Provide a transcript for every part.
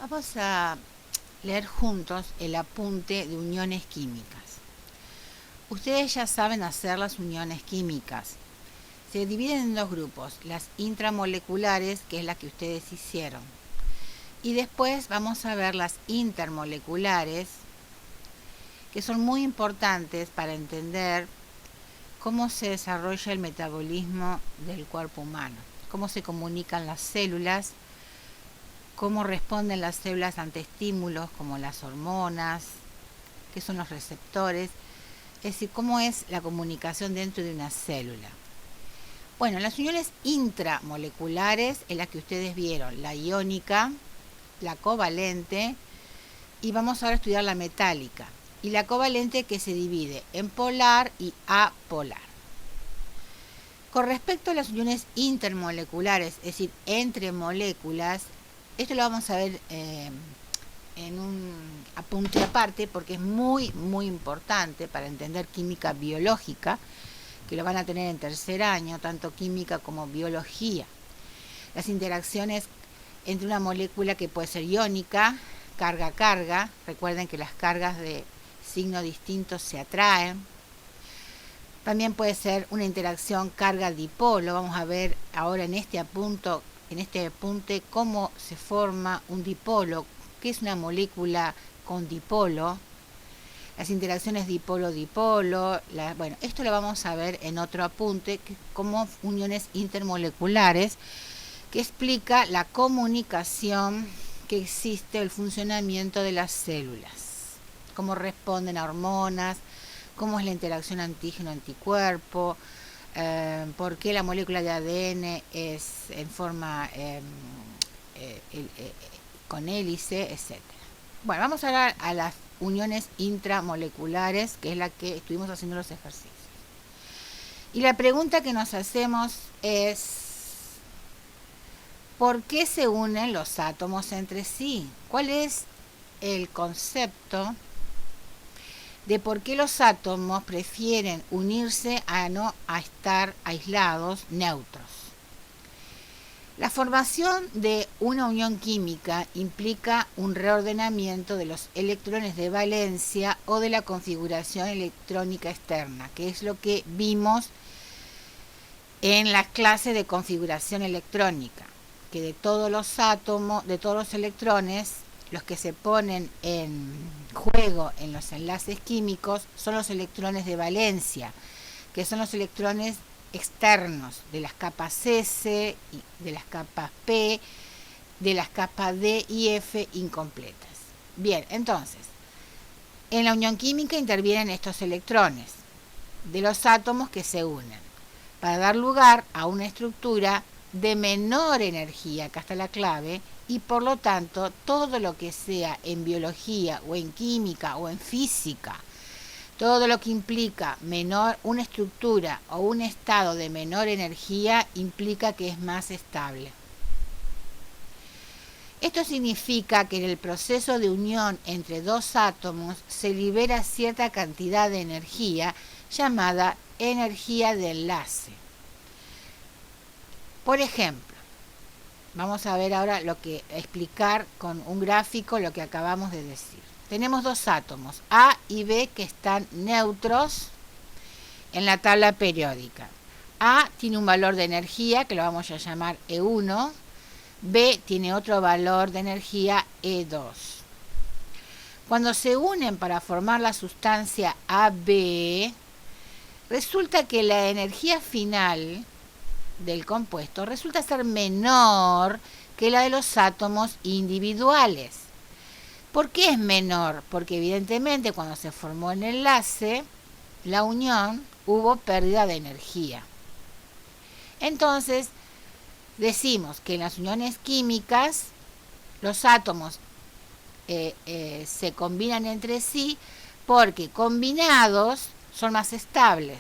Vamos a leer juntos el apunte de uniones químicas. Ustedes ya saben hacer las uniones químicas. Se dividen en dos grupos, las intramoleculares, que es la que ustedes hicieron. Y después vamos a ver las intermoleculares, que son muy importantes para entender cómo se desarrolla el metabolismo del cuerpo humano, cómo se comunican las células, cómo responden las células ante estímulos como las hormonas, qué son los receptores, es decir, cómo es la comunicación dentro de una célula. Bueno, las uniones intramoleculares es la que ustedes vieron, la iónica, la covalente, y vamos ahora a estudiar la metálica, y la covalente que se divide en polar y apolar. Con respecto a las uniones intermoleculares, es decir, entre moléculas, esto lo vamos a ver en un apunte aparte porque es muy importante para entender química biológica, que lo van a tener en tercer año, tanto química como biología. Las interacciones entre una molécula que puede ser iónica, carga-carga, recuerden que las cargas de signo distinto se atraen. También puede ser una interacción carga-dipolo, vamos a ver ahora en este apunte cómo se forma un dipolo, qué es una molécula con dipolo, las interacciones dipolo-dipolo, bueno, esto lo vamos a ver en otro apunte, como uniones intermoleculares, que explica la comunicación que existe, el funcionamiento de las células, cómo responden a hormonas, cómo es la interacción antígeno-anticuerpo, por qué la molécula de ADN es en forma con hélice, etc. Bueno, vamos ahora a las uniones intramoleculares, que es la que estuvimos haciendo los ejercicios. Y la pregunta que nos hacemos es, ¿por qué se unen los átomos entre sí? ¿Cuál es el concepto de por qué los átomos prefieren unirse a no a estar aislados, neutros? La formación de una unión química implica un reordenamiento de los electrones de valencia o de la configuración electrónica externa, que es lo que vimos en la clase de configuración electrónica, que de todos los átomos, de todos los electrones, los que se ponen en juego en los enlaces químicos son los electrones de valencia, que son los electrones externos de las capas S, de las capas P, de las capas D y F incompletas. Bien, entonces, en la unión química intervienen estos electrones de los átomos que se unen para dar lugar a una estructura de menor energía, acá está la clave, y por lo tanto todo lo que sea en biología o en química o en física, todo lo que implica una estructura o un estado de menor energía implica que es más estable. Esto significa que en el proceso de unión entre dos átomos se libera cierta cantidad de energía llamada energía de enlace. Por ejemplo, vamos a ver ahora explicar con un gráfico lo que acabamos de decir. Tenemos dos átomos, A y B, que están neutros en la tabla periódica. A tiene un valor de energía que lo vamos a llamar E1, B tiene otro valor de energía E2. Cuando se unen para formar la sustancia AB, resulta que la energía final del compuesto resulta ser menor que la de los átomos individuales. ¿Por qué es menor? Porque evidentemente cuando se formó el enlace, la unión, hubo pérdida de energía. Entonces, decimos que en las uniones químicas los átomos se combinan entre sí porque combinados son más estables,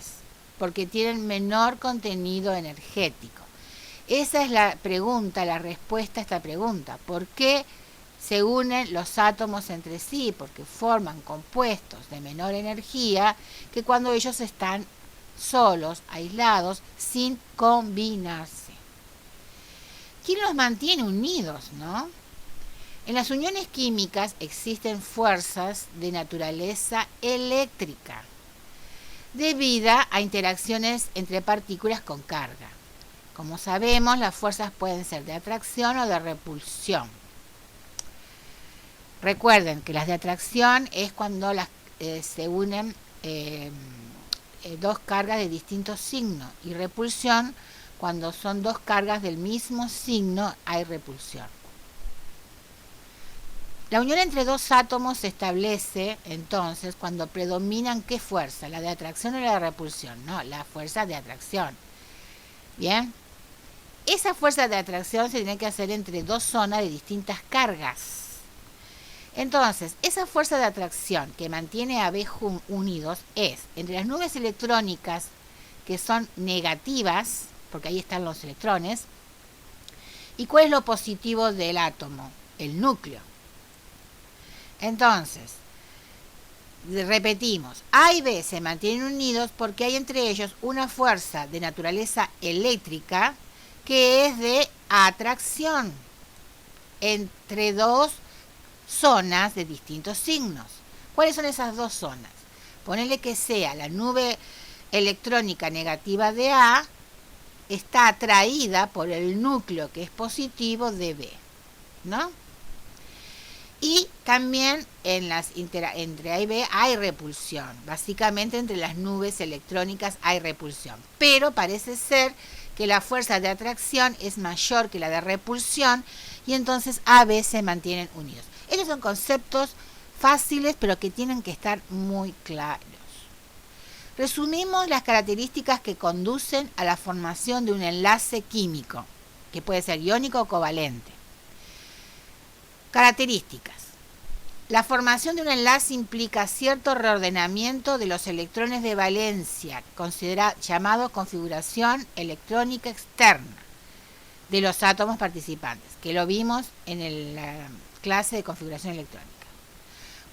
porque tienen menor contenido energético. Esa es la pregunta, la respuesta a esta pregunta. ¿Por qué se unen los átomos entre sí? Porque forman compuestos de menor energía que cuando ellos están solos, aislados, sin combinarse. ¿Quién los mantiene unidos, no? En las uniones químicas existen fuerzas de naturaleza eléctrica, debido a interacciones entre partículas con carga. Como sabemos, las fuerzas pueden ser de atracción o de repulsión. Recuerden que las de atracción es cuando se unen dos cargas de distintos signos, y repulsión cuando son dos cargas del mismo signo hay repulsión. La unión entre dos átomos se establece entonces cuando predominan ¿qué fuerza? ¿La de atracción o la de repulsión? No, la fuerza de atracción. Bien, esa fuerza de atracción se tiene que hacer entre dos zonas de distintas cargas. Entonces, esa fuerza de atracción que mantiene a B unidos es entre las nubes electrónicas que son negativas, porque ahí están los electrones. ¿Y cuál es lo positivo del átomo? El núcleo. Entonces, repetimos, A y B se mantienen unidos porque hay entre ellos una fuerza de naturaleza eléctrica que es de atracción entre dos zonas de distintos signos. ¿Cuáles son esas dos zonas? Ponele que sea la nube electrónica negativa de A está atraída por el núcleo que es positivo de B, ¿no? Y también entre A y B hay repulsión. Básicamente entre las nubes electrónicas hay repulsión. Pero parece ser que la fuerza de atracción es mayor que la de repulsión y entonces A y B se mantienen unidos. Estos son conceptos fáciles pero que tienen que estar muy claros. Resumimos las características que conducen a la formación de un enlace químico, que puede ser iónico o covalente. Características. La formación de un enlace implica cierto reordenamiento de los electrones de valencia, llamado configuración electrónica externa de los átomos participantes, que lo vimos en la clase de configuración electrónica.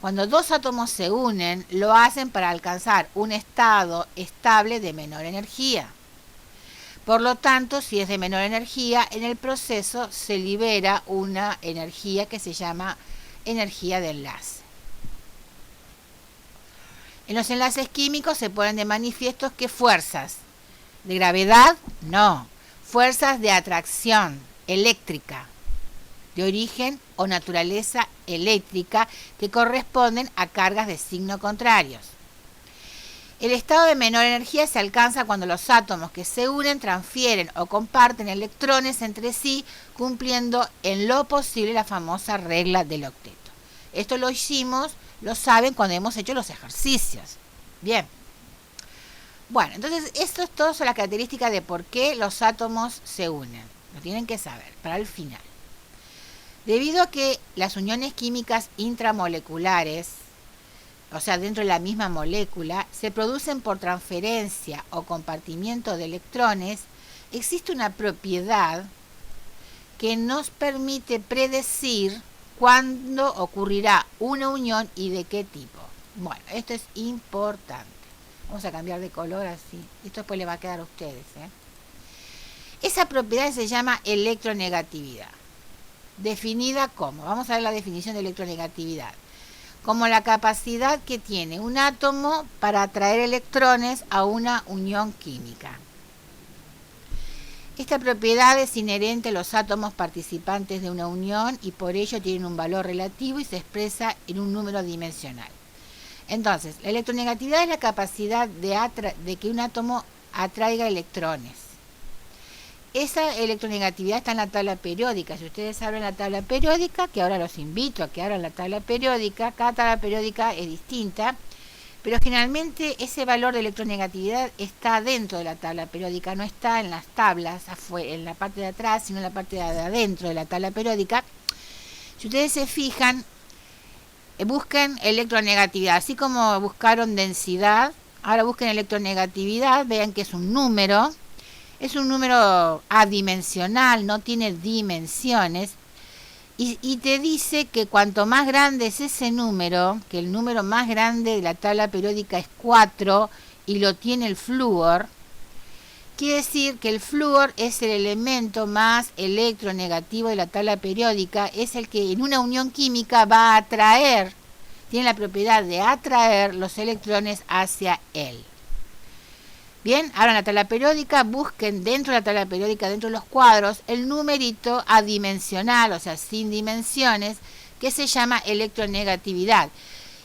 Cuando dos átomos se unen, lo hacen para alcanzar un estado estable de menor energía. Por lo tanto, si es de menor energía, en el proceso se libera una energía que se llama energía de enlace. En los enlaces químicos se ponen de manifiesto que fuerzas de gravedad, no, fuerzas de atracción eléctrica, de origen o naturaleza eléctrica que corresponden a cargas de signo contrarios. El estado de menor energía se alcanza cuando los átomos que se unen transfieren o comparten electrones entre sí, cumpliendo en lo posible la famosa regla del octeto. Esto lo hicimos, lo saben cuando hemos hecho los ejercicios. Bien. Bueno, entonces esto es todo sobre las características de por qué los átomos se unen. Lo tienen que saber para el final. Debido a que las uniones químicas intramoleculares, o sea, dentro de la misma molécula, se producen por transferencia o compartimiento de electrones, existe una propiedad que nos permite predecir cuándo ocurrirá una unión y de qué tipo. Bueno, esto es importante. Vamos a cambiar de color así. Esto después le va a quedar a ustedes, Esa propiedad se llama electronegatividad. Definida como, vamos a ver la definición de electronegatividad, como la capacidad que tiene un átomo para atraer electrones a una unión química. Esta propiedad es inherente a los átomos participantes de una unión y por ello tiene un valor relativo y se expresa en un número dimensional. Entonces, la electronegatividad es la capacidad de que un átomo atraiga electrones. Esa electronegatividad está en la tabla periódica. Si ustedes abren la tabla periódica, que ahora los invito a que abran la tabla periódica, cada tabla periódica es distinta, pero generalmente ese valor de electronegatividad está dentro de la tabla periódica, no está en las tablas, en la parte de atrás, sino en la parte de adentro de la tabla periódica. Si ustedes se fijan, busquen electronegatividad, así como buscaron densidad, ahora busquen electronegatividad, vean que es un número adimensional, no tiene dimensiones, y te dice que cuanto más grande es ese número, que el número más grande de la tabla periódica es 4 y lo tiene el flúor, Quiere decir que el flúor es el elemento más electronegativo de la tabla periódica, es el que en una unión química va a atraer, tiene la propiedad de atraer los electrones hacia él. Bien, ahora en la tabla periódica busquen dentro de la tabla periódica, dentro de los cuadros, el numerito adimensional, o sea, sin dimensiones, que se llama electronegatividad.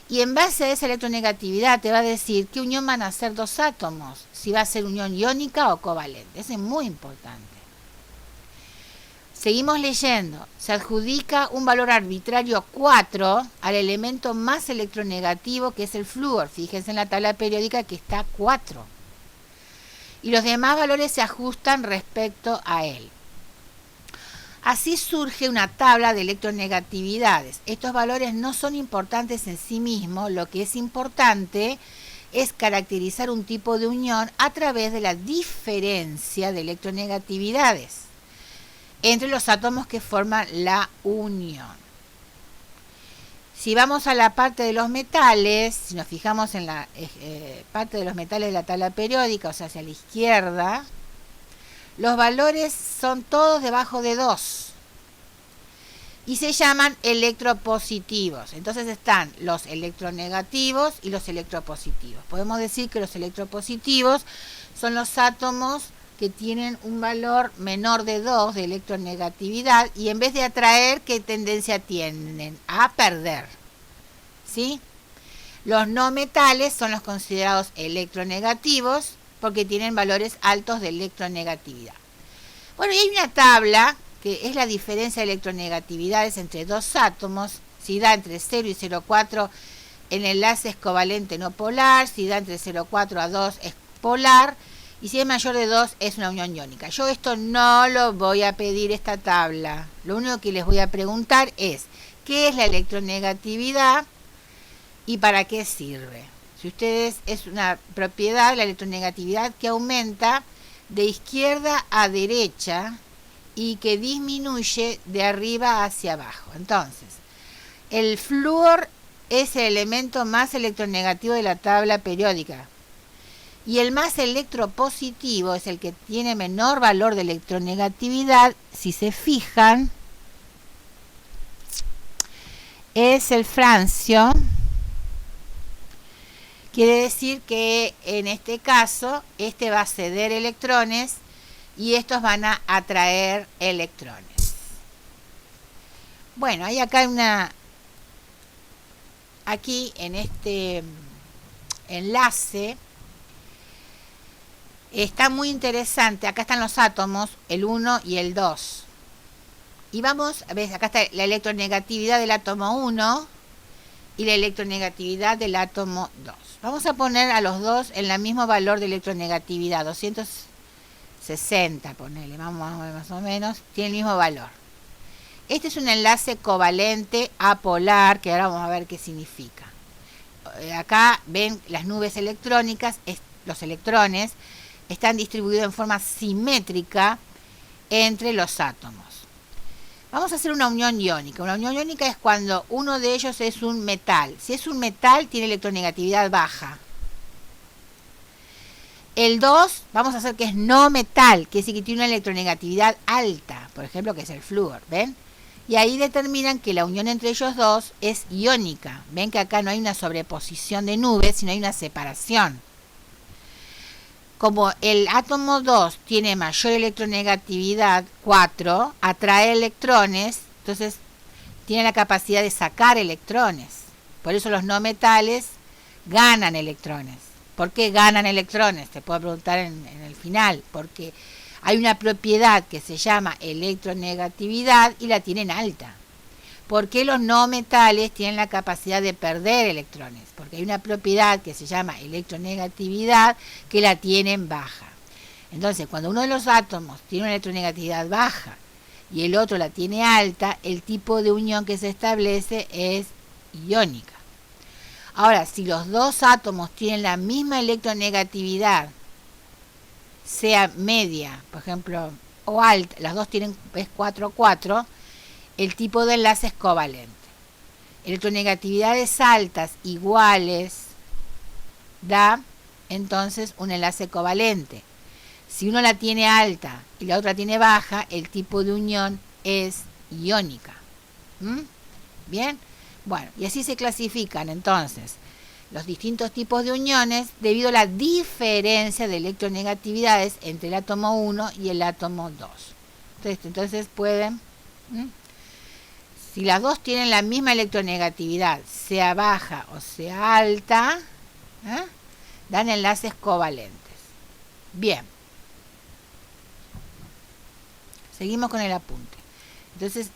Y en base a esa electronegatividad te va a decir qué unión van a ser dos átomos, si va a ser unión iónica o covalente. Eso es muy importante. Seguimos leyendo. Se adjudica un valor arbitrario 4 al elemento más electronegativo, que es el flúor. Fíjense en la tabla periódica que está 4. Y los demás valores se ajustan respecto a él. Así surge una tabla de electronegatividades. Estos valores no son importantes en sí mismos, lo que es importante es caracterizar un tipo de unión a través de la diferencia de electronegatividades entre los átomos que forman la unión. Si vamos a la parte de los metales, si nos fijamos en la parte de los metales de la tabla periódica, o sea, hacia la izquierda, los valores son todos debajo de 2 y se llaman electropositivos. Entonces están los electronegativos y los electropositivos. Podemos decir que los electropositivos son los átomos que tienen un valor menor de 2 de electronegatividad y en vez de atraer, ¿qué tendencia tienen? A perder. ¿Sí? Los no metales son los considerados electronegativos porque tienen valores altos de electronegatividad. Bueno, y hay una tabla que es la diferencia de electronegatividades entre dos átomos. Si da entre 0 y 0,4 el enlace es covalente no polar, si da entre 0,4 a 2 es polar, y si es mayor de 2 es una unión iónica. Yo esto no lo voy a pedir, esta tabla. Lo único que les voy a preguntar es, ¿qué es la electronegatividad y para qué sirve? Si ustedes, es una propiedad, la electronegatividad, que aumenta de izquierda a derecha y que disminuye de arriba hacia abajo. Entonces, el flúor es el elemento más electronegativo de la tabla periódica. Y el más electropositivo es el que tiene menor valor de electronegatividad. Si se fijan, es el francio. Quiere decir que en este caso, este va a ceder electrones y estos van a atraer electrones. Bueno, hay acá aquí en este enlace, está muy interesante. Acá están los átomos, el 1 y el 2. Y vamos, ves, acá está la electronegatividad del átomo 1 y la electronegatividad del átomo 2. Vamos a poner a los dos en el mismo valor de electronegatividad, 260, ponele, vamos a ver más o menos, tiene el mismo valor. Este es un enlace covalente apolar, que ahora vamos a ver qué significa. Acá ven las nubes electrónicas, los electrones están distribuidos en forma simétrica entre los átomos. Vamos a hacer una unión iónica. Una unión iónica es cuando uno de ellos es un metal. Si es un metal, tiene electronegatividad baja. El 2, vamos a hacer que es no metal, que es que tiene una electronegatividad alta, por ejemplo, que es el flúor, ¿ven? Y ahí determinan que la unión entre ellos dos es iónica. Ven que acá no hay una sobreposición de nubes, sino hay una separación. Como el átomo 2 tiene mayor electronegatividad, 4, atrae electrones, entonces tiene la capacidad de sacar electrones. Por eso los no metales ganan electrones. ¿Por qué ganan electrones? Te puedo preguntar en el final. Porque hay una propiedad que se llama electronegatividad y la tienen alta. ¿Por qué los no metales tienen la capacidad de perder electrones? Porque hay una propiedad que se llama electronegatividad que la tienen baja. Entonces, cuando uno de los átomos tiene una electronegatividad baja y el otro la tiene alta, el tipo de unión que se establece es iónica. Ahora, si los dos átomos tienen la misma electronegatividad, sea media, por ejemplo, o alta, las dos tienen, es 4,4, el tipo de enlace es covalente. Electronegatividades altas iguales da entonces un enlace covalente. Si uno la tiene alta y la otra tiene baja, el tipo de unión es iónica. ¿Mm? ¿Bien? Bueno, y así se clasifican entonces los distintos tipos de uniones debido a la diferencia de electronegatividades entre el átomo 1 y el átomo 2. Entonces pueden, si las dos tienen la misma electronegatividad, sea baja o sea alta, dan enlaces covalentes. Bien, seguimos con el apunte. Entonces,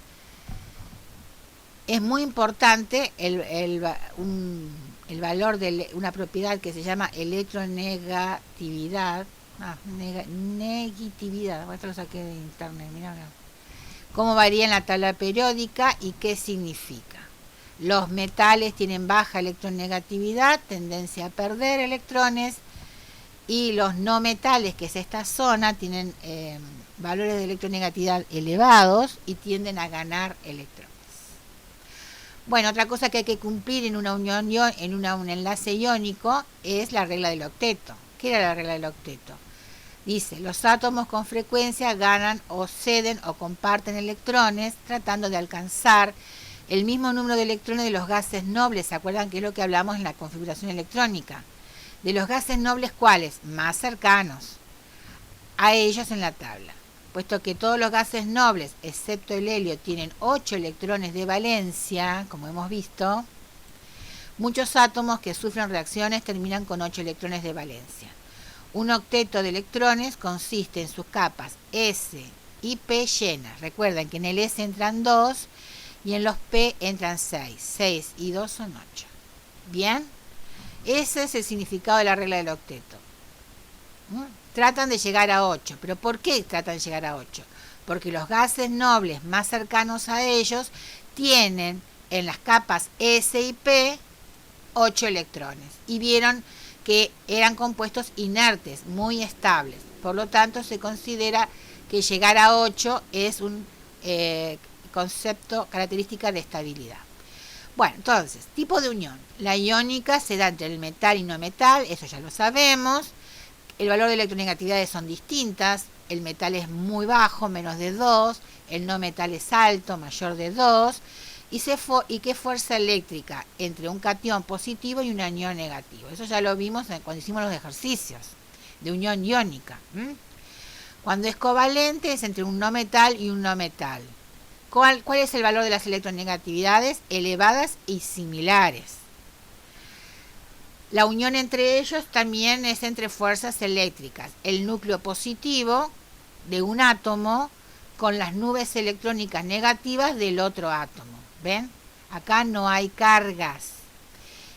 es muy importante el valor de una propiedad que se llama electronegatividad. Negatividad, esto lo saqué de internet, mirá. Cómo varía en la tabla periódica y qué significa. Los metales tienen baja electronegatividad, tendencia a perder electrones, y los no metales, que es esta zona, tienen valores de electronegatividad elevados y tienden a ganar electrones. Bueno, otra cosa que hay que cumplir en una unión, un enlace iónico, es la regla del octeto. ¿Qué era la regla del octeto? Dice, los átomos con frecuencia ganan o ceden o comparten electrones tratando de alcanzar el mismo número de electrones de los gases nobles. ¿Se acuerdan que es lo que hablamos en la configuración electrónica? De los gases nobles, ¿cuáles? Más cercanos a ellos en la tabla. Puesto que todos los gases nobles, excepto el helio, tienen 8 electrones de valencia, como hemos visto, muchos átomos que sufren reacciones terminan con 8 electrones de valencia. Un octeto de electrones consiste en sus capas S y P llenas. Recuerden que en el S entran 2 y en los P entran 6. 6 y 2 son 8. ¿Bien? Ese es el significado de la regla del octeto. Tratan de llegar a 8. ¿Pero por qué tratan de llegar a 8? Porque los gases nobles más cercanos a ellos tienen en las capas S y P 8 electrones. Y vieron que eran compuestos inertes, muy estables. Por lo tanto, se considera que llegar a 8 es un concepto, característica de estabilidad. Bueno, entonces, tipo de unión. La iónica se da entre el metal y no metal, eso ya lo sabemos. El valor de electronegatividades son distintas. El metal es muy bajo, menos de 2. El no metal es alto, mayor de 2. ¿Y qué fuerza eléctrica entre un catión positivo y un anión negativo? Eso ya lo vimos cuando hicimos los ejercicios de unión iónica. Cuando es covalente es entre un no metal y un no metal. ¿Cuál es el valor de las electronegatividades? Elevadas y similares. La unión entre ellos también es entre fuerzas eléctricas. El núcleo positivo de un átomo con las nubes electrónicas negativas del otro átomo. ¿Ven? Acá no hay cargas.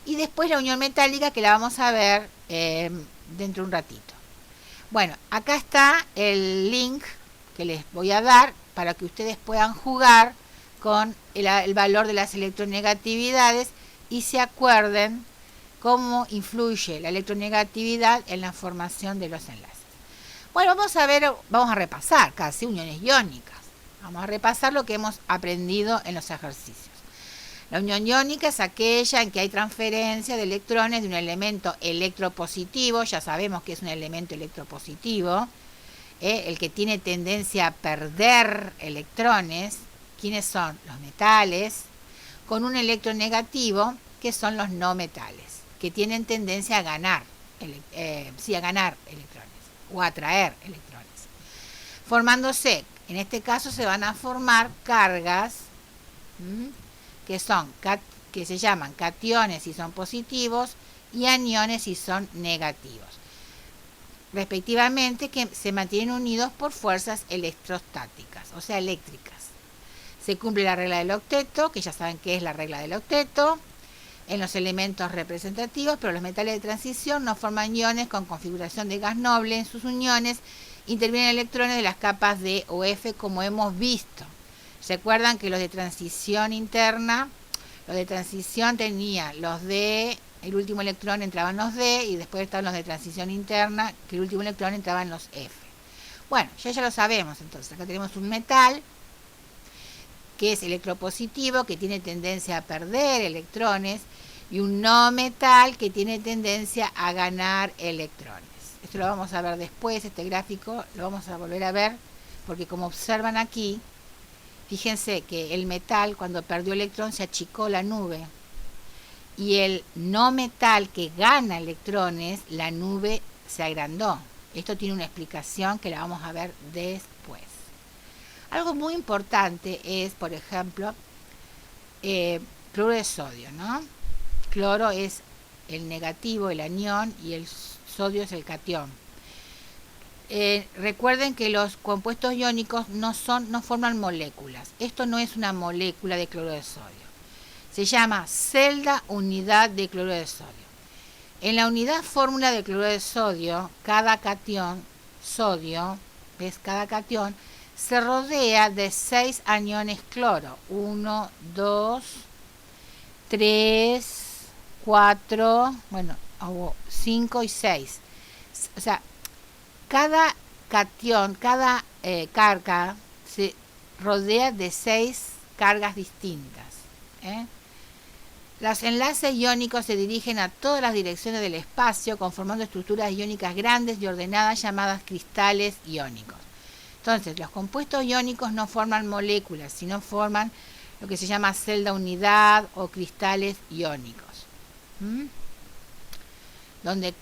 Y después la unión metálica, que la vamos a ver dentro de un ratito. Bueno, acá está el link que les voy a dar para que ustedes puedan jugar con el valor de las electronegatividades y se acuerden cómo influye la electronegatividad en la formación de los enlaces. Bueno, vamos a repasar casi uniones iónicas. Vamos a repasar lo que hemos aprendido en los ejercicios. La unión iónica es aquella en que hay transferencia de electrones de un elemento electropositivo. Ya sabemos que es un elemento electropositivo. El que tiene tendencia a perder electrones. ¿Quiénes son? Los metales. Con un electronegativo, que son los no metales, que tienen tendencia a ganar, a ganar electrones o a atraer electrones. Formándose, en este caso se van a formar cargas que se llaman cationes si son positivos y aniones si son negativos, respectivamente, que se mantienen unidos por fuerzas electrostáticas, o sea, eléctricas. Se cumple la regla del octeto, que ya saben qué es la regla del octeto, en los elementos representativos, pero los metales de transición no forman iones con configuración de gas noble. En sus uniones intervienen electrones de las capas D o F, como hemos visto. ¿Recuerdan que los de transición interna, los de transición tenían los D, el último electrón entraba en los D, y después estaban los de transición interna, que el último electrón entraba en los F? Bueno, ya lo sabemos. Entonces, acá tenemos un metal que es electropositivo, que tiene tendencia a perder electrones, y un no metal que tiene tendencia a ganar electrones. esto lo vamos a ver después, este gráfico lo vamos a volver a ver, porque como observan aquí, fíjense que el metal cuando perdió electrón se achicó la nube, y el no metal que gana electrones, la nube se agrandó. Esto tiene una explicación que la vamos a ver después. Algo muy importante es, por ejemplo, cloro de sodio, ¿no? Cloro es el negativo, el anión, y el sodio es el catión. Recuerden que los compuestos iónicos no forman moléculas. Esto no es una molécula de cloro de sodio. Se llama celda unidad de cloro de sodio. En la unidad fórmula de cloro de sodio, cada catión, sodio, ¿ves? Cada catión se rodea de 6 aniones cloro. 1, 2, 3, 4, bueno, 5 y 6. O sea, cada catión, cada carga se rodea de 6 cargas distintas. Los enlaces iónicos se dirigen a todas las direcciones del espacio, conformando estructuras iónicas grandes y ordenadas llamadas cristales iónicos. Entonces, los compuestos iónicos no forman moléculas, sino forman lo que se llama celda unidad o cristales iónicos. Donde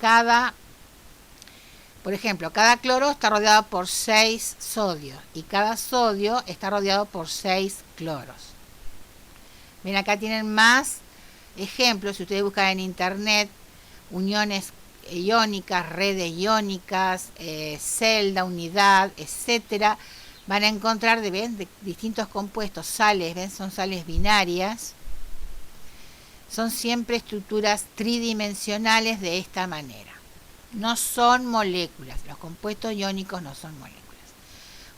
por ejemplo, cada cloro está rodeado por 6 sodios y cada sodio está rodeado por 6 cloros. Ven, acá tienen más ejemplos. Si ustedes buscan en internet uniones iónicas, redes iónicas, celda, unidad, etcétera, van a encontrar de distintos compuestos, sales, ven, son sales binarias. Son siempre estructuras tridimensionales de esta manera. No son moléculas. Los compuestos iónicos no son moléculas.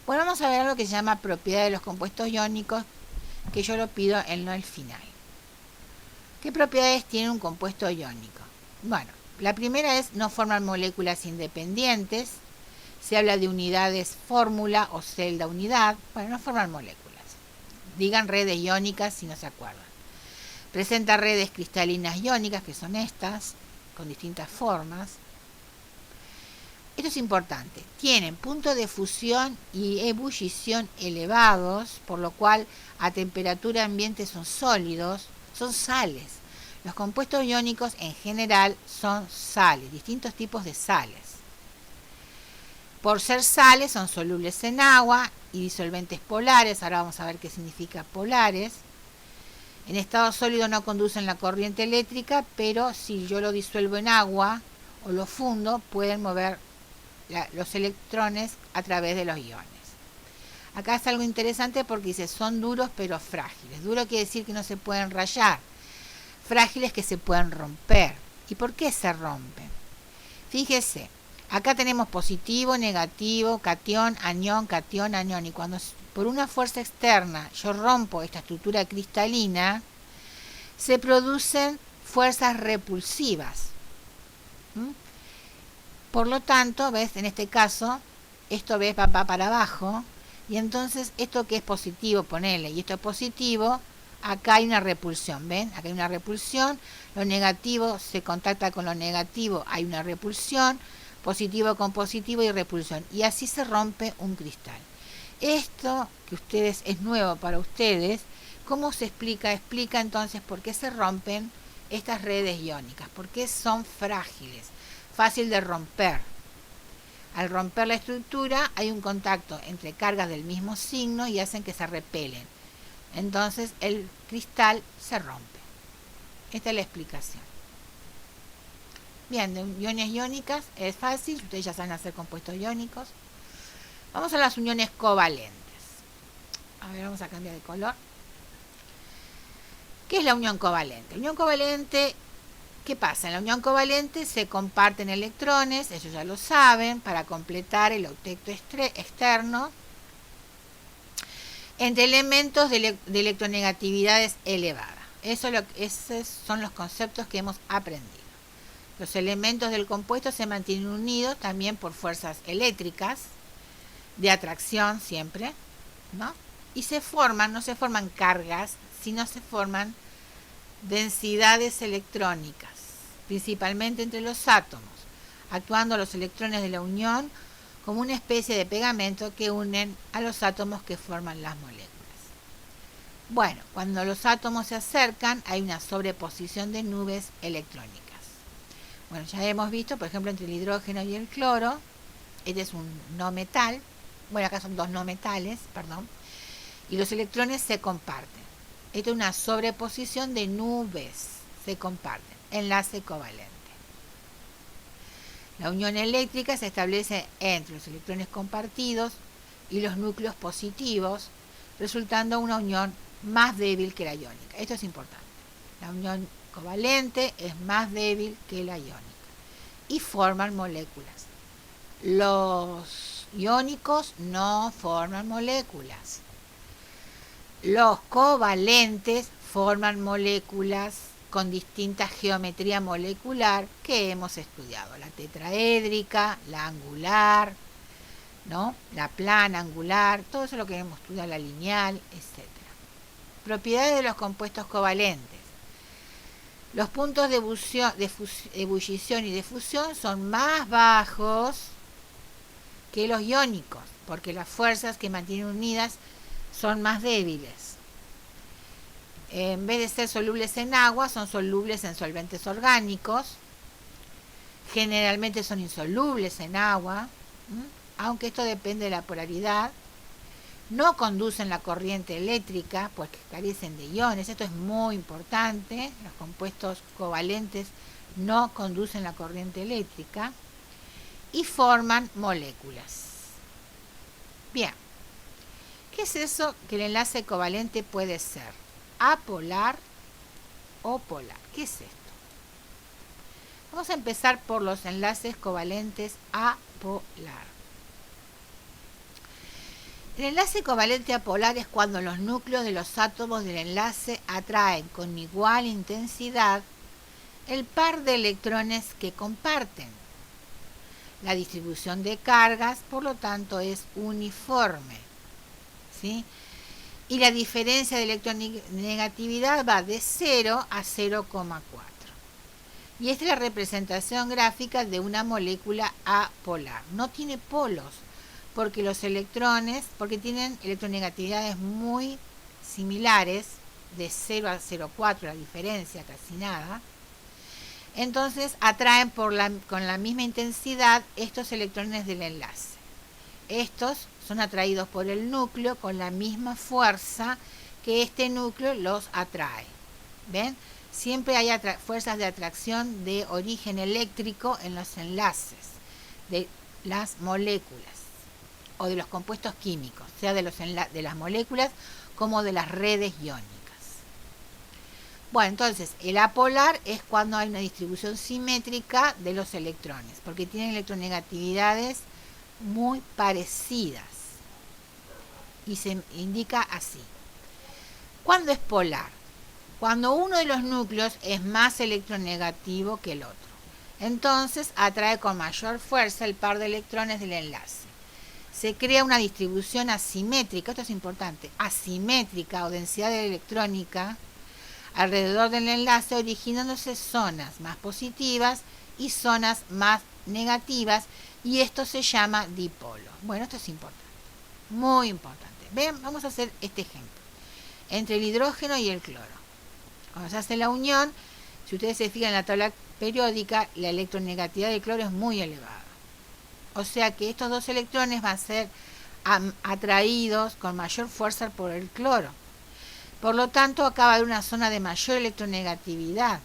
Bueno, vamos a ver lo que se llama propiedad de los compuestos iónicos, que yo lo pido en el final. ¿Qué propiedades tiene un compuesto iónico? Bueno, la primera es no forman moléculas independientes. Se habla de unidades fórmula o celda unidad. Bueno, no forman moléculas. Digan redes iónicas si no se acuerdan. Presenta redes cristalinas iónicas, que son estas, con distintas formas. Esto es importante. Tienen puntos de fusión y ebullición elevados, por lo cual a temperatura ambiente son sólidos, son sales. Los compuestos iónicos en general son sales, distintos tipos de sales. Por ser sales son solubles en agua y disolventes polares. Ahora vamos a ver qué significa polares. En estado sólido no conducen la corriente eléctrica, pero si yo lo disuelvo en agua o lo fundo, pueden mover los electrones a través de los iones. Acá es algo interesante porque dice son duros pero frágiles. Duro quiere decir que no se pueden rayar. Frágiles que se pueden romper. ¿Y por qué se rompen? Fíjese, acá tenemos positivo, negativo, catión, anión, y cuando por una fuerza externa yo rompo esta estructura cristalina, se producen fuerzas repulsivas. Por lo tanto, ¿ves? En este caso, esto ¿ves? Va para abajo, y entonces esto que es positivo, ponele, y esto es positivo, acá hay una repulsión, ¿ven? Acá hay una repulsión, lo negativo se contacta con lo negativo, hay una repulsión, positivo con positivo y repulsión, y así se rompe un cristal. Esto que ustedes es nuevo para ustedes, ¿cómo se explica? Explica entonces por qué se rompen estas redes iónicas, por qué son frágiles, fácil de romper. Al romper la estructura hay un contacto entre cargas del mismo signo y hacen que se repelen. Entonces el cristal se rompe. Esta es la explicación. Bien, de uniones iónicas es fácil, ustedes ya saben hacer compuestos iónicos. Vamos a las uniones covalentes. A ver, vamos a cambiar de color. ¿Qué es la unión covalente? La unión covalente, ¿qué pasa? En la unión covalente se comparten electrones, ellos ya lo saben, para completar el octeto externo entre elementos de electronegatividades elevadas. Esos son los conceptos que hemos aprendido. Los elementos del compuesto se mantienen unidos también por fuerzas eléctricas, de atracción siempre, ¿no? Y no se forman cargas, sino se forman densidades electrónicas, principalmente entre los átomos. actuando los electrones de la unión como una especie de pegamento que unen a los átomos que forman las moléculas. Bueno, cuando los átomos se acercan hay una sobreposición de nubes electrónicas. Bueno, ya hemos visto, por ejemplo, entre el hidrógeno y el cloro, este es un no metal, bueno, acá son dos no metales, perdón, y los electrones se comparten. Esto es una sobreposición de nubes, se comparten, enlace covalente. La unión eléctrica se establece entre los electrones compartidos y los núcleos positivos, resultando una unión más débil que la iónica. Esto es importante. La unión covalente es más débil que la iónica y forman moléculas. Los iónicos no forman moléculas. Los covalentes forman moléculas con distinta geometría molecular que hemos estudiado, la tetraédrica, la angular, ¿no? La plana angular, todo eso es lo que hemos estudiado, la lineal, etc. Propiedades de los compuestos covalentes. Los puntos de ebullición y de fusión son más bajos que los iónicos, porque las fuerzas que mantienen unidas son más débiles. En vez de ser solubles en agua, son solubles en solventes orgánicos. Generalmente son insolubles en agua, aunque esto depende de la polaridad. No conducen la corriente eléctrica porque carecen de iones. Esto es muy importante. Los compuestos covalentes no conducen la corriente eléctrica y forman moléculas. Bien, ¿qué es eso que el enlace covalente puede ser? Apolar o polar. ¿Qué es esto? Vamos a empezar por los enlaces covalentes apolar. El enlace covalente apolar es cuando los núcleos de los átomos del enlace atraen con igual intensidad el par de electrones que comparten. La distribución de cargas, por lo tanto, es uniforme, ¿sí? Y la diferencia de electronegatividad va de 0 a 0,4. Y esta es la representación gráfica de una molécula apolar. No tiene polos, porque los electrones, porque tienen electronegatividades muy similares, de 0 a 0,4, la diferencia casi nada. Entonces atraen con la misma intensidad estos electrones del enlace. Estos son atraídos por el núcleo con la misma fuerza que este núcleo los atrae. ¿Ven? Siempre hay fuerzas de atracción de origen eléctrico en los enlaces de las moléculas o de los compuestos químicos, sea de las moléculas como de las redes iónicas. Bueno, entonces, el apolar es cuando hay una distribución simétrica de los electrones, porque tienen electronegatividades muy parecidas. Y se indica así. ¿Cuándo es polar? Cuando uno de los núcleos es más electronegativo que el otro. Entonces, atrae con mayor fuerza el par de electrones del enlace. Se crea una distribución asimétrica, esto es importante, asimétrica o densidad electrónica alrededor del enlace, originándose zonas más positivas y zonas más negativas, y esto se llama dipolo. Bueno, esto es importante, muy importante. Ven, vamos a hacer este ejemplo. Entre el hidrógeno y el cloro. Cuando se hace la unión, si ustedes se fijan en la tabla periódica, la electronegatividad del cloro es muy elevada. O sea que estos dos electrones van a ser atraídos con mayor fuerza por el cloro. Por lo tanto, acá va a haber una zona de mayor electronegatividad.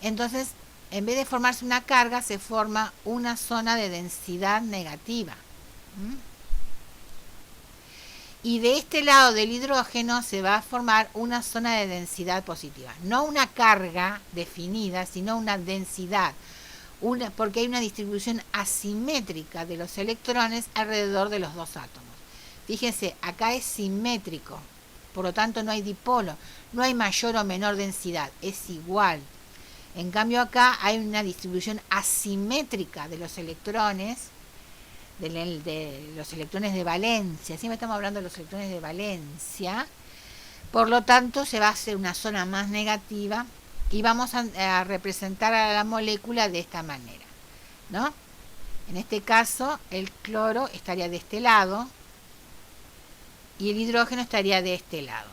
Entonces, en vez de formarse una carga, se forma una zona de densidad negativa. Y de este lado del hidrógeno se va a formar una zona de densidad positiva. No una carga definida, sino una densidad. Porque hay una distribución asimétrica de los electrones alrededor de los dos átomos. Fíjense, acá es simétrico. Por lo tanto, no hay dipolo, no hay mayor o menor densidad, es igual. En cambio, acá hay una distribución asimétrica de los electrones, de los electrones de valencia. Siempre estamos hablando de los electrones de valencia. Por lo tanto, se va a hacer una zona más negativa y vamos a representar a la molécula de esta manera. ¿no? En este caso, el cloro estaría de este lado y el hidrógeno estaría de este lado.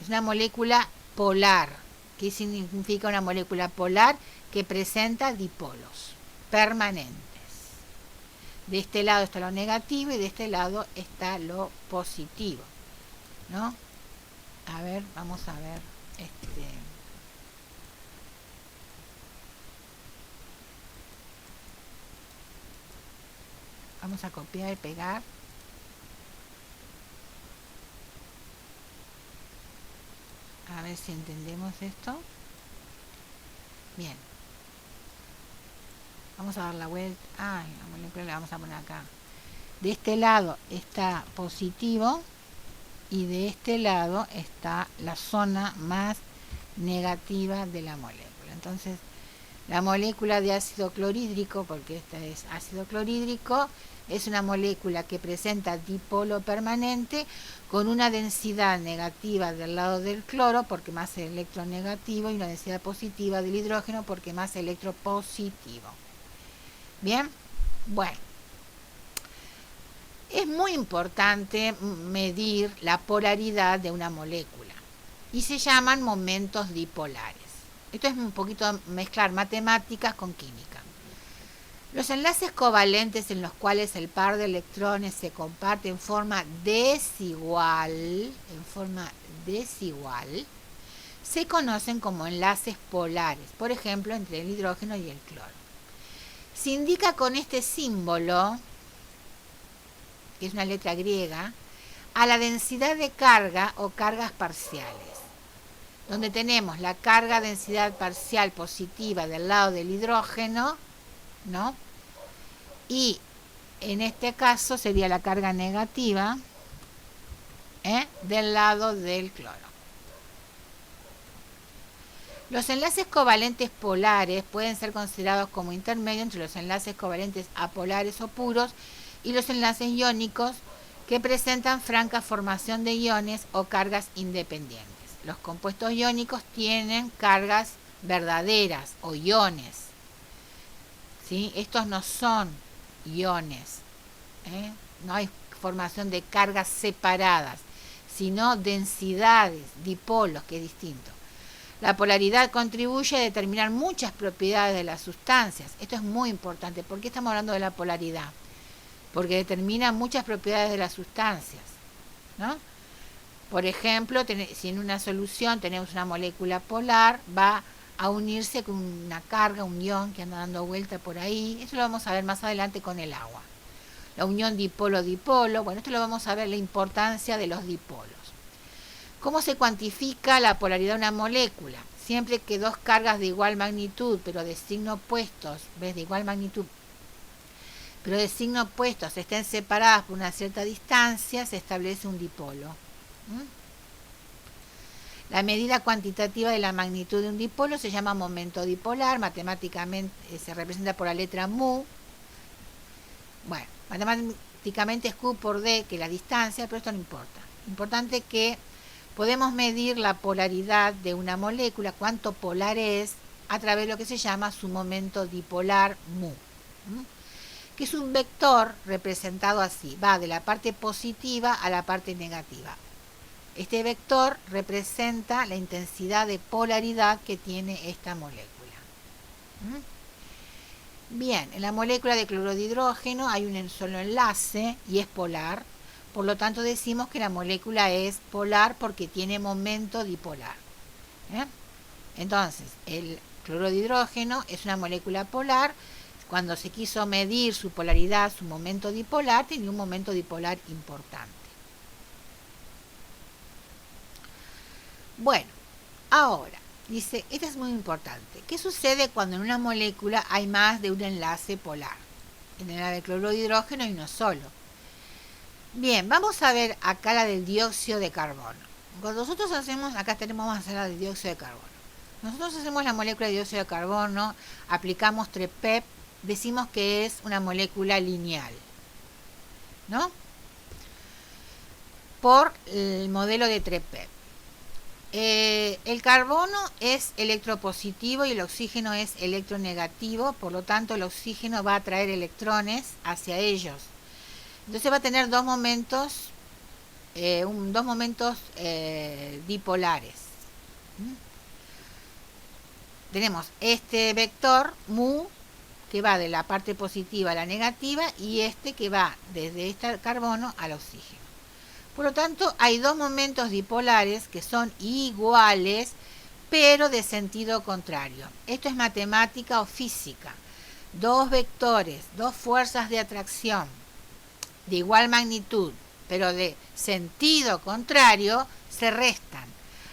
Es una molécula polar. ¿Qué significa una molécula polar? Que presenta dipolos permanentes. De este lado está lo negativo y de este lado está lo positivo, ¿no? A ver, vamos a ver. Vamos a copiar y pegar. A ver si entendemos esto. Bien. Vamos a dar la vuelta. La molécula la vamos a poner acá. De este lado está positivo y de este lado está la zona más negativa de la molécula. Entonces, la molécula de ácido clorhídrico, porque esta es ácido clorhídrico, es una molécula que presenta dipolo permanente con una densidad negativa del lado del cloro, porque más electronegativo, y una densidad positiva del hidrógeno, porque más electropositivo. Bien, bueno. Es muy importante medir la polaridad de una molécula y se llaman momentos dipolares. Esto es un poquito mezclar matemáticas con química. Los enlaces covalentes en los cuales el par de electrones se comparte en forma desigual, se conocen como enlaces polares, por ejemplo, entre el hidrógeno y el cloro. Se indica con este símbolo, que es una letra griega, a la densidad de carga o cargas parciales, donde tenemos la carga densidad parcial positiva del lado del hidrógeno, ¿no? Y en este caso sería la carga negativa del lado del cloro. Los enlaces covalentes polares pueden ser considerados como intermedio entre los enlaces covalentes apolares o puros y los enlaces iónicos, que presentan franca formación de iones o cargas independientes. Los compuestos iónicos tienen cargas verdaderas o iones, ¿sí? Estos no son iones, no hay formación de cargas separadas, sino densidades, dipolos, que es distinto. La polaridad contribuye a determinar muchas propiedades de las sustancias. Esto es muy importante. ¿Por qué estamos hablando de la polaridad? Porque determina muchas propiedades de las sustancias, ¿no? Por ejemplo, si en una solución tenemos una molécula polar, va a unirse con una carga, un ion que anda dando vuelta por ahí. Eso lo vamos a ver más adelante con el agua. La unión dipolo-dipolo, bueno, esto lo vamos a ver, la importancia de los dipolos. ¿Cómo se cuantifica la polaridad de una molécula? Siempre que dos cargas de igual magnitud, pero de signo opuestos, ¿ves? De igual magnitud, pero de signo opuestos, estén separadas por una cierta distancia, se establece un dipolo. La medida cuantitativa de la magnitud de un dipolo se llama momento dipolar, matemáticamente se representa por la letra mu. Bueno, matemáticamente es Q por D, que es la distancia, pero esto no importa. Importante que podemos medir la polaridad de una molécula, cuánto polar es, a través de lo que se llama su momento dipolar mu, que es un vector representado así, va de la parte positiva a la parte negativa. Este vector representa la intensidad de polaridad que tiene esta molécula. Bien, en la molécula de cloruro de hidrógeno hay un solo enlace y es polar. Por lo tanto decimos que la molécula es polar porque tiene momento dipolar. Entonces, el cloruro de hidrógeno es una molécula polar. Cuando se quiso medir su polaridad, su momento dipolar, tenía un momento dipolar importante. Bueno, ahora, dice, esto es muy importante. ¿Qué sucede cuando en una molécula hay más de un enlace polar? En la de cloruro de hidrógeno hay uno solo. Bien, vamos a ver acá la del dióxido de carbono. Cuando nosotros hacemos, acá vamos a hacer la del dióxido de carbono. Nosotros hacemos la molécula de dióxido de carbono, aplicamos TREPEP, decimos que es una molécula lineal, ¿no? Por el modelo de TREPEP. El carbono es electropositivo y el oxígeno es electronegativo, por lo tanto el oxígeno va a atraer electrones hacia ellos. Entonces va a tener dos momentos dipolares. Tenemos este vector mu que va de la parte positiva a la negativa y este que va desde este carbono al oxígeno. Por lo tanto, hay dos momentos dipolares que son iguales, pero de sentido contrario. Esto es matemática o física. Dos vectores, dos fuerzas de atracción de igual magnitud, pero de sentido contrario, se restan.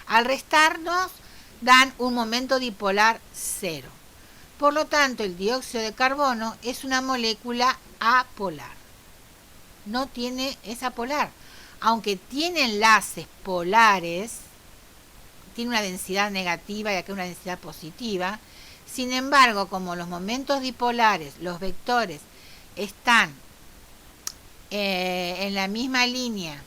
Al restarnos, dan un momento dipolar cero. Por lo tanto, el dióxido de carbono es una molécula apolar. No es apolar. Aunque tiene enlaces polares, tiene una densidad negativa y acá una densidad positiva. Sin embargo, como los momentos dipolares, los vectores, están en la misma línea,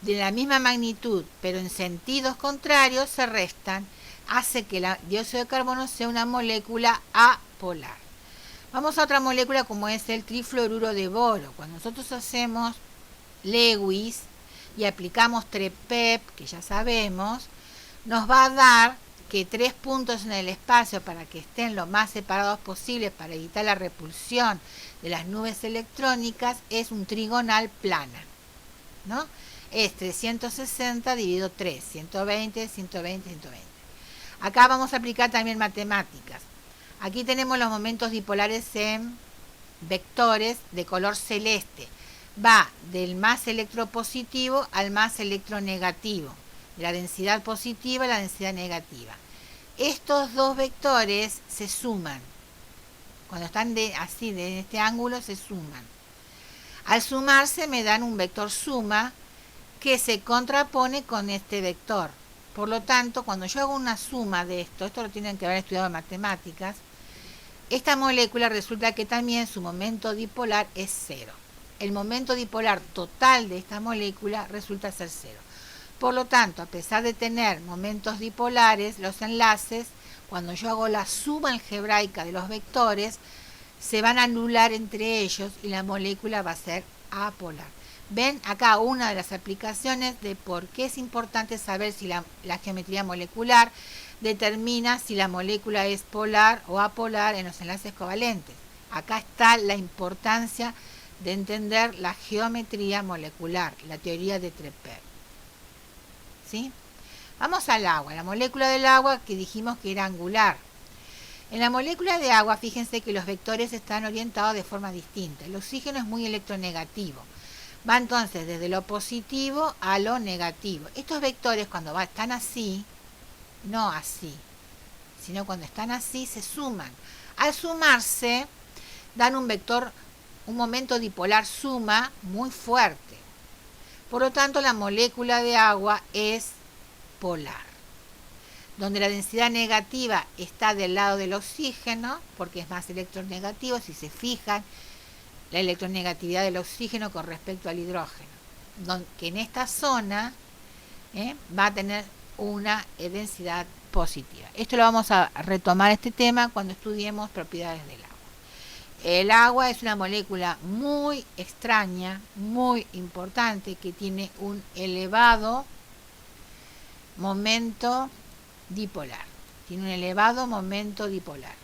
de la misma magnitud, pero en sentidos contrarios, se restan, hace que el dióxido de carbono sea una molécula apolar. Vamos a otra molécula como es el trifluoruro de boro. Cuando nosotros hacemos Lewis y aplicamos TREPEP, que ya sabemos, nos va a dar que 3 puntos en el espacio para que estén lo más separados posible para evitar la repulsión de las nubes electrónicas es un trigonal plana, ¿no? Es 360 dividido 3, 120, 120, 120. Acá vamos a aplicar también matemáticas. Aquí tenemos los momentos dipolares en vectores de color celeste. Va del más electropositivo al más electronegativo, de la densidad positiva a la densidad negativa. Estos dos vectores se suman. Cuando están así, de este ángulo, se suman. Al sumarse me dan un vector suma que se contrapone con este vector. Por lo tanto, cuando yo hago una suma de esto lo tienen que haber estudiado en matemáticas, esta molécula resulta que también su momento dipolar es cero. El momento dipolar total de esta molécula resulta ser cero. Por lo tanto, a pesar de tener momentos dipolares, los enlaces, cuando yo hago la suma algebraica de los vectores, se van a anular entre ellos y la molécula va a ser apolar. Ven acá una de las aplicaciones de por qué es importante saber si la geometría molecular determina si la molécula es polar o apolar en los enlaces covalentes. Acá está la importancia de entender la geometría molecular, la teoría de TREPEP. ¿Sí? Vamos al agua, la molécula del agua que dijimos que era angular. En la molécula de agua, fíjense que los vectores están orientados de forma distinta. El oxígeno es muy electronegativo. Va entonces desde lo positivo a lo negativo. Estos vectores cuando están así, no así, sino cuando están así se suman. Al sumarse dan un vector, un momento dipolar suma muy fuerte. Por lo tanto, la molécula de agua es polar. Donde la densidad negativa está del lado del oxígeno, porque es más electronegativo, si se fijan, la electronegatividad del oxígeno con respecto al hidrógeno, que en esta zona va a tener una densidad positiva. Esto lo vamos a retomar este tema cuando estudiemos propiedades del agua. El agua es una molécula muy extraña, muy importante, que tiene un elevado momento dipolar. Tiene un elevado momento dipolar.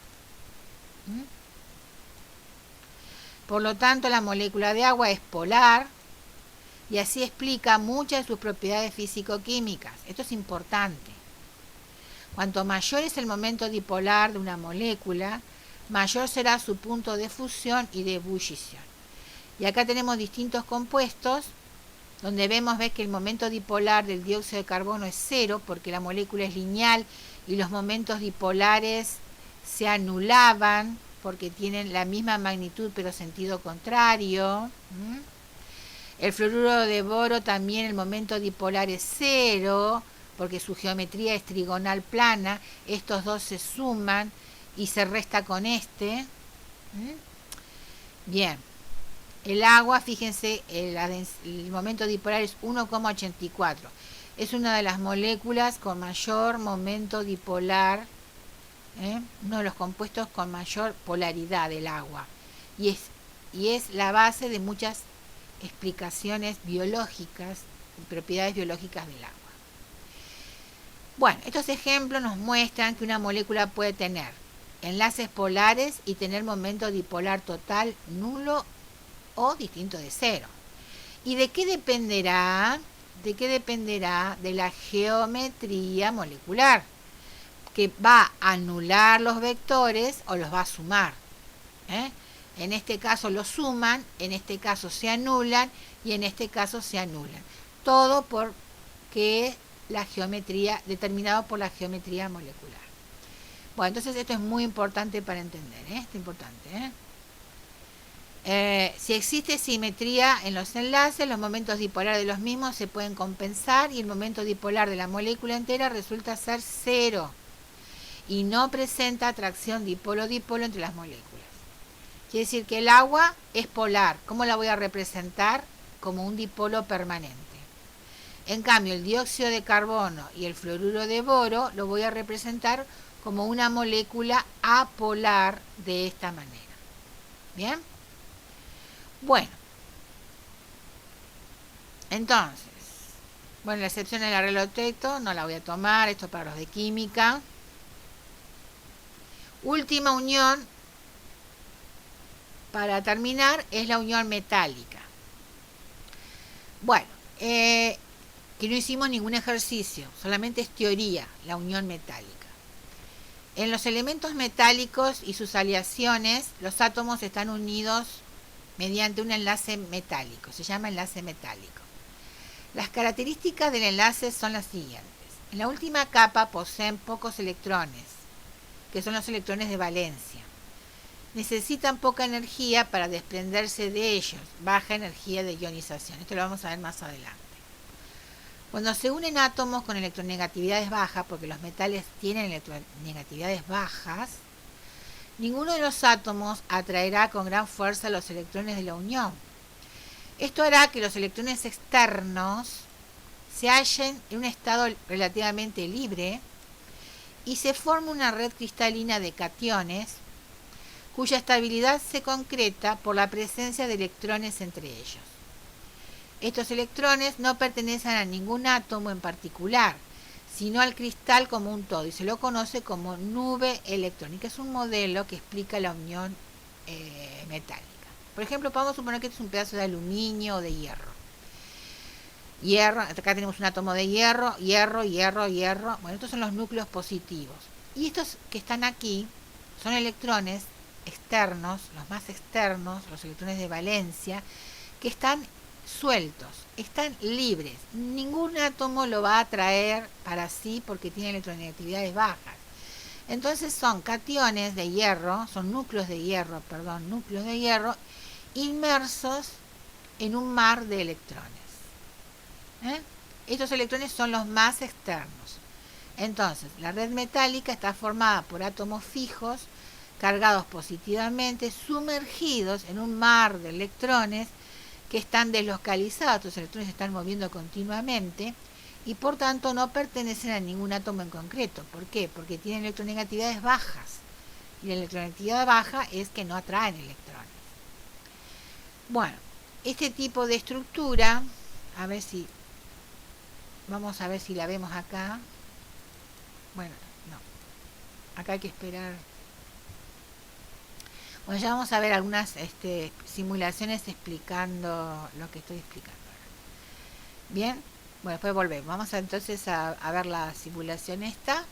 Por lo tanto, la molécula de agua es polar y así explica muchas de sus propiedades físico-químicas. Esto es importante. Cuanto mayor es el momento dipolar de una molécula, mayor será su punto de fusión y de ebullición. Y acá tenemos distintos compuestos donde ves que el momento dipolar del dióxido de carbono es cero porque la molécula es lineal y los momentos dipolares se anulaban porque tienen la misma magnitud pero sentido contrario. El fluoruro de boro también el momento dipolar es cero porque su geometría es trigonal plana. Estos dos se suman y se resta con este. Bien. El agua, fíjense, el momento dipolar es 1,84. Es una de las moléculas con mayor momento dipolar, uno de los compuestos con mayor polaridad del agua. Y es la base de muchas explicaciones biológicas, propiedades biológicas del agua. Bueno, estos ejemplos nos muestran que una molécula puede tener enlaces polares y tener momento dipolar total nulo o distinto de cero. ¿Y de qué dependerá? ¿De qué dependerá? De la geometría molecular, que va a anular los vectores o los va a sumar. En este caso los suman, en este caso se anulan y en este caso se anulan. Todo porque la geometría, determinado por la geometría molecular. Bueno, entonces esto es muy importante para entender, esto es importante. Si existe simetría en los enlaces, los momentos dipolares de los mismos se pueden compensar y el momento dipolar de la molécula entera resulta ser cero y no presenta atracción dipolo-dipolo entre las moléculas. Quiere decir que el agua es polar. ¿Cómo la voy a representar? Como un dipolo permanente. En cambio, el dióxido de carbono y el fluoruro de boro lo voy a representar como una molécula apolar de esta manera. ¿Bien? Bueno. Entonces, la excepción del arreglo texto no la voy a tomar, esto para los de química. Última unión, para terminar, es la unión metálica. Bueno, que no hicimos ningún ejercicio, solamente es teoría, la unión metálica. En los elementos metálicos y sus aleaciones, los átomos están unidos mediante un enlace metálico, se llama enlace metálico. Las características del enlace son las siguientes. En la última capa poseen pocos electrones, que son los electrones de valencia. Necesitan poca energía para desprenderse de ellos, baja energía de ionización. Esto lo vamos a ver más adelante. Cuando se unen átomos con electronegatividades bajas, porque los metales tienen electronegatividades bajas, ninguno de los átomos atraerá con gran fuerza los electrones de la unión. Esto hará que los electrones externos se hallen en un estado relativamente libre y se forme una red cristalina de cationes cuya estabilidad se concreta por la presencia de electrones entre ellos. Estos electrones no pertenecen a ningún átomo en particular, sino al cristal como un todo, y se lo conoce como nube electrónica. Es un modelo que explica la unión metálica. Por ejemplo, vamos a suponer que este es un pedazo de aluminio o de hierro. Hierro, acá tenemos un átomo de hierro, hierro. Bueno, estos son los núcleos positivos. Y estos que están aquí son electrones externos, los más externos, los electrones de valencia, que están sueltos, están libres. Ningún átomo lo va a atraer para sí porque tiene electronegatividades bajas. Entonces son cationes de hierro, son núcleos de hierro inmersos en un mar de electrones. Estos electrones son los más externos. Entonces, la red metálica está formada por átomos fijos, cargados positivamente, sumergidos en un mar de electrones que están deslocalizados. Estos electrones se están moviendo continuamente y por tanto no pertenecen a ningún átomo en concreto. ¿Por qué? Porque tienen electronegatividades bajas. Y la electronegatividad baja es que no atraen electrones. Bueno, este tipo de estructura, vamos a ver si la vemos acá. Bueno, no. Acá hay que esperar. Bueno, ya vamos a ver algunas simulaciones explicando lo que estoy explicando. Bien, bueno, después volvemos. Vamos entonces a ver la simulación esta.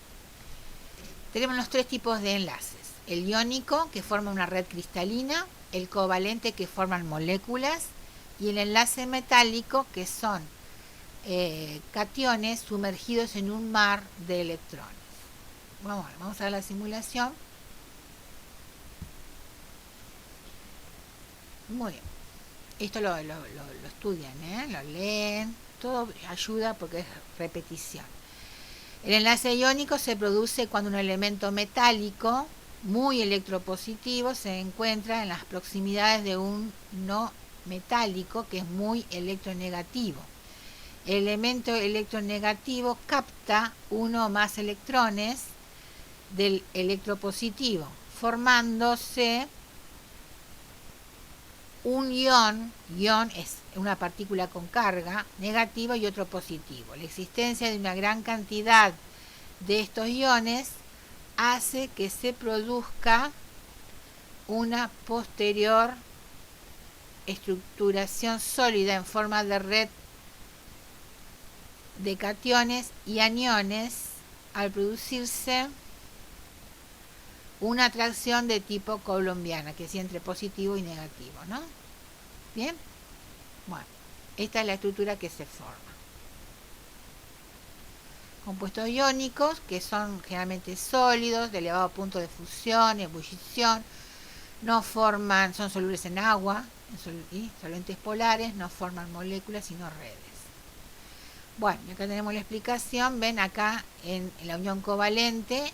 Tenemos los tres tipos de enlaces. El iónico, que forma una red cristalina, el covalente, que forman moléculas, y el enlace metálico, que son cationes sumergidos en un mar de electrones. Vamos a ver la simulación. Muy bien. Esto lo estudian, lo leen, todo ayuda porque es repetición. El enlace iónico se produce cuando un elemento metálico muy electropositivo se encuentra en las proximidades de un no metálico que es muy electronegativo. el elemento electronegativo capta uno o más electrones del electropositivo, formándose un ion es una partícula con carga negativa y otro positivo. La existencia de una gran cantidad de estos iones hace que se produzca una posterior estructuración sólida en forma de red de cationes y aniones al producirse una atracción de tipo coulombiana, que es entre positivo y negativo, ¿no? ¿Bien? Bueno, esta es la estructura que se forma. Compuestos iónicos, que son generalmente sólidos, de elevado punto de fusión, ebullición, no forman, son solubles en agua, y solventes polares, no forman moléculas sino redes. Bueno, acá tenemos la explicación. Ven acá en la unión covalente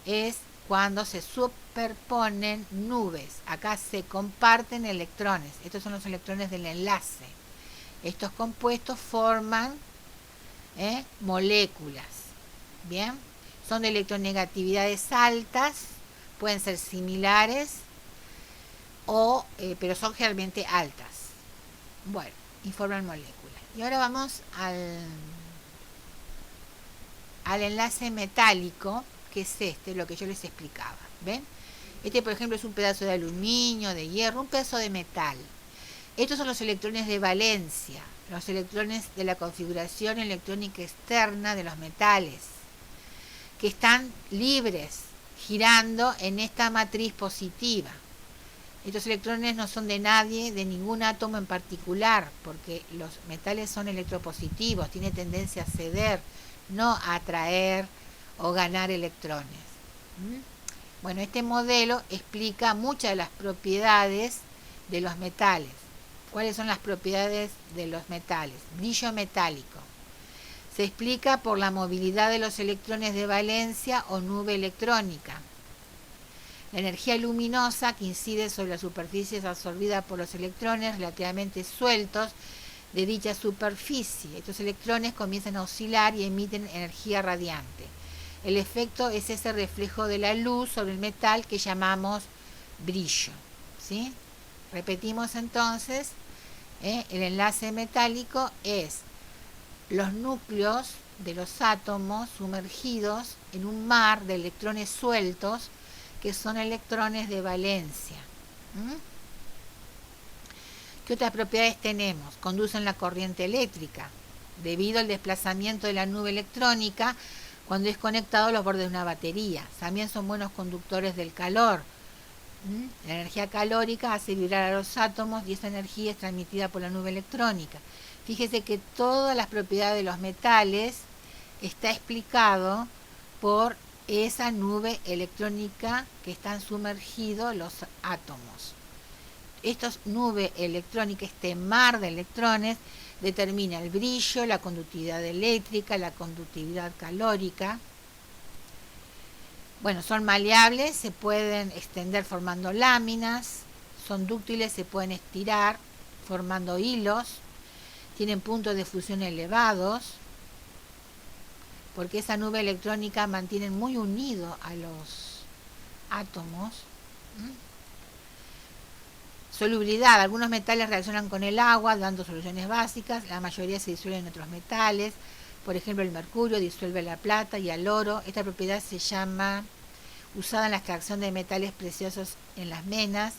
es cuando se superponen nubes. Acá se comparten electrones. Estos son los electrones del enlace. Estos compuestos forman moléculas. Bien, son de electronegatividades altas, pueden ser similares, pero son generalmente altas. Bueno, y forman moléculas. Y ahora vamos al enlace metálico, que es lo que yo les explicaba. ¿Ven? Este, por ejemplo, es un pedazo de aluminio, de hierro, un pedazo de metal. Estos son los electrones de valencia, los electrones de la configuración electrónica externa de los metales, que están libres, girando en esta matriz positiva. Estos electrones no son de nadie, de ningún átomo en particular, porque los metales son electropositivos, tiene tendencia a ceder, no a atraer o ganar electrones. Bueno, este modelo explica muchas de las propiedades de los metales. ¿Cuáles son las propiedades de los metales? Brillo metálico. Se explica por la movilidad de los electrones de valencia o nube electrónica. La energía luminosa que incide sobre la superficie es absorbida por los electrones relativamente sueltos de dicha superficie. Estos electrones comienzan a oscilar y emiten energía radiante. El efecto es ese reflejo de la luz sobre el metal que llamamos brillo. ¿Sí? Repetimos entonces, el enlace metálico es los núcleos de los átomos sumergidos en un mar de electrones sueltos que son electrones de valencia. ¿Qué otras propiedades tenemos? Conducen la corriente eléctrica debido al desplazamiento de la nube electrónica cuando es conectado a los bordes de una batería. También son buenos conductores del calor. La energía calórica hace vibrar a los átomos y esa energía es transmitida por la nube electrónica. Fíjese que todas las propiedades de los metales está explicado por esa nube electrónica que están sumergidos los átomos. Esta nube electrónica, este mar de electrones, determina el brillo, la conductividad eléctrica, la conductividad calórica. Bueno, son maleables, se pueden extender formando láminas, son dúctiles, se pueden estirar formando hilos, tienen puntos de fusión elevados, porque esa nube electrónica mantiene muy unido a los átomos. Solubilidad. Algunos metales reaccionan con el agua dando soluciones básicas, la mayoría se disuelven en otros metales. Por ejemplo, el mercurio disuelve la plata y el oro. Esta propiedad se llama, usada en la extracción de metales preciosos en las menas.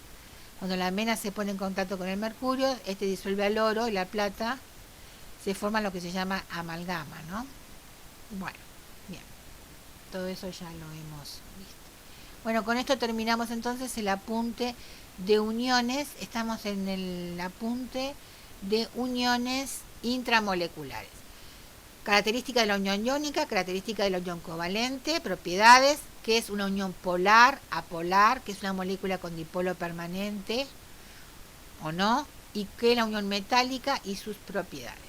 Cuando la mena se pone en contacto con el mercurio, este disuelve al oro y la plata, se forma lo que se llama amalgama, ¿no? Bueno, bien, todo eso ya lo hemos visto. Bueno, con esto terminamos entonces el apunte de uniones. Estamos en el apunte de uniones intramoleculares. Característica de la unión iónica, característica de la unión covalente, propiedades, que es una unión polar, apolar, que es una molécula con dipolo permanente o no, y que es la unión metálica y sus propiedades.